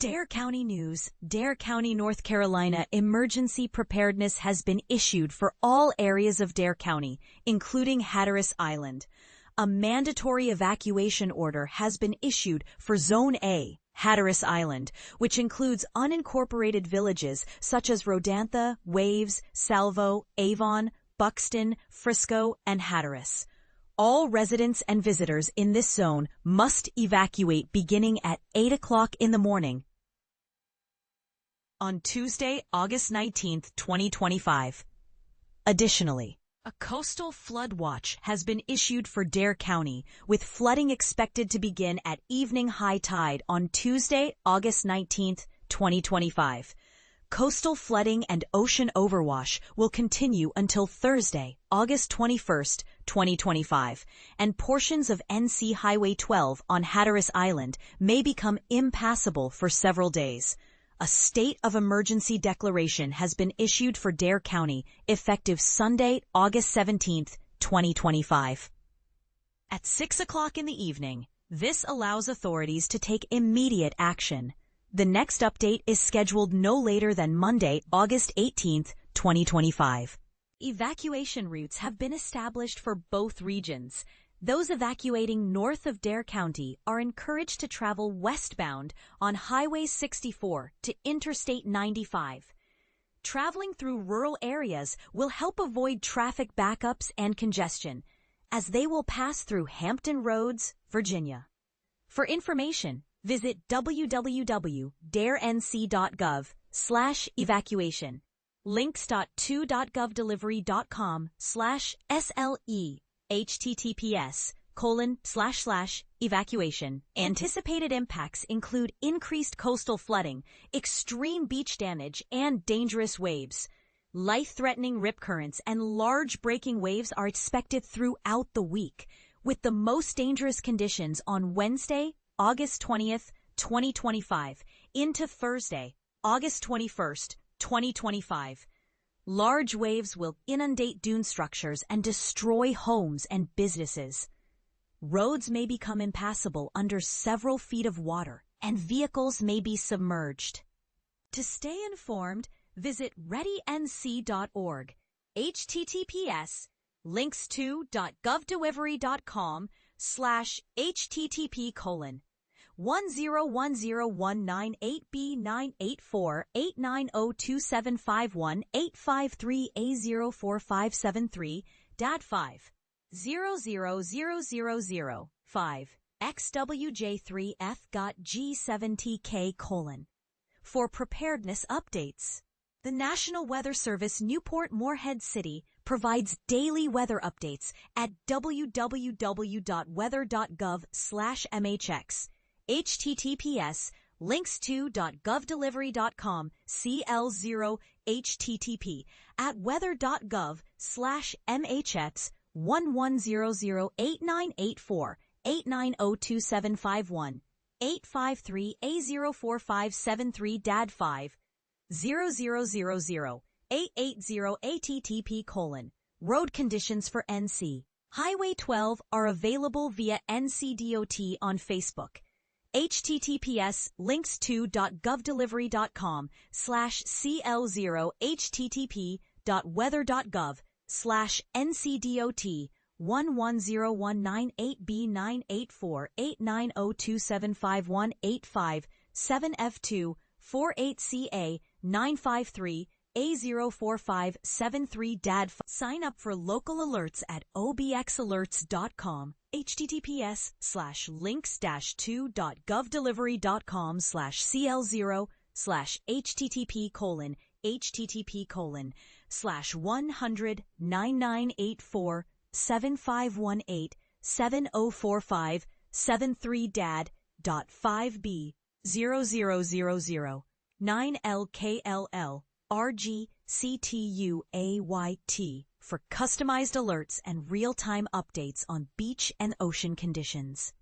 Dare County News, Dare County, North Carolina, emergency preparedness has been issued for all areas of Dare County, including Hatteras Island. A mandatory evacuation order has been issued for Zone A, Hatteras Island, which includes unincorporated villages such as Rodantha, Waves, Salvo, Avon, Buxton, Frisco, and Hatteras. All residents and visitors in this zone must evacuate beginning at 8 o'clock in the morning on Tuesday, August 19, 2025. Additionally, a coastal flood watch has been issued for Dare County, with flooding expected to begin at evening high tide on Tuesday, August 19, 2025. Coastal flooding and ocean overwash will continue until Thursday, August 21, 2025, and portions of NC Highway 12 on Hatteras Island may become impassable for several days. A state of emergency declaration has been issued for Dare County, effective Sunday, August 17, 2025. At 6 o'clock in the evening, this allows authorities to take immediate action. The next update is scheduled no later than Monday, August 18, 2025. Evacuation routes have been established for both regions. Those evacuating north of Dare County are encouraged to travel westbound on Highway 64 to Interstate 95. Traveling through rural areas will help avoid traffic backups and congestion, as they will pass through Hampton Roads, Virginia. For information, visit www.darenc.gov/evacuation, links.to.govdelivery.com/SLE, https://evacuation. Anticipated impacts include increased coastal flooding, extreme beach damage, and dangerous waves. Life-threatening rip currents and large breaking waves are expected throughout the week, with the most dangerous conditions on Wednesday, August 20th, 2025, into Thursday, August 21st, 2025. Large waves will inundate dune structures and destroy homes and businesses. Roads may become impassable under several feet of water, and vehicles may be submerged. To stay informed, visit readync.org, https://links2.govdelivery.com/http:// 1010198B9848902751853853A04573 DAD5 000005 XWJ3F.G7TK:. For preparedness updates. The National Weather Service Newport Moorhead City provides daily weather updates at www.weather.gov/MHX. https://links2.govdelivery.com CL0 http @weather.gov/MHX 11008984 890271 853 A04573 DAD5 0000 880 ATTP:. Road conditions for NC Highway 12 are available via NCDOT on Facebook. https://links2.govdelivery.com/CL0 http://weather.gov/NCDOT 110198B984 890271 857F2 48CA 953 A04573 DAD. Sign up for local alerts at obxalerts.com. https://links2.govdelivery.com/CL0/http:/1009984704573 DAD.5B 0000 9LKLL RGCTUAYT for customized alerts and real-time updates on beach and ocean conditions.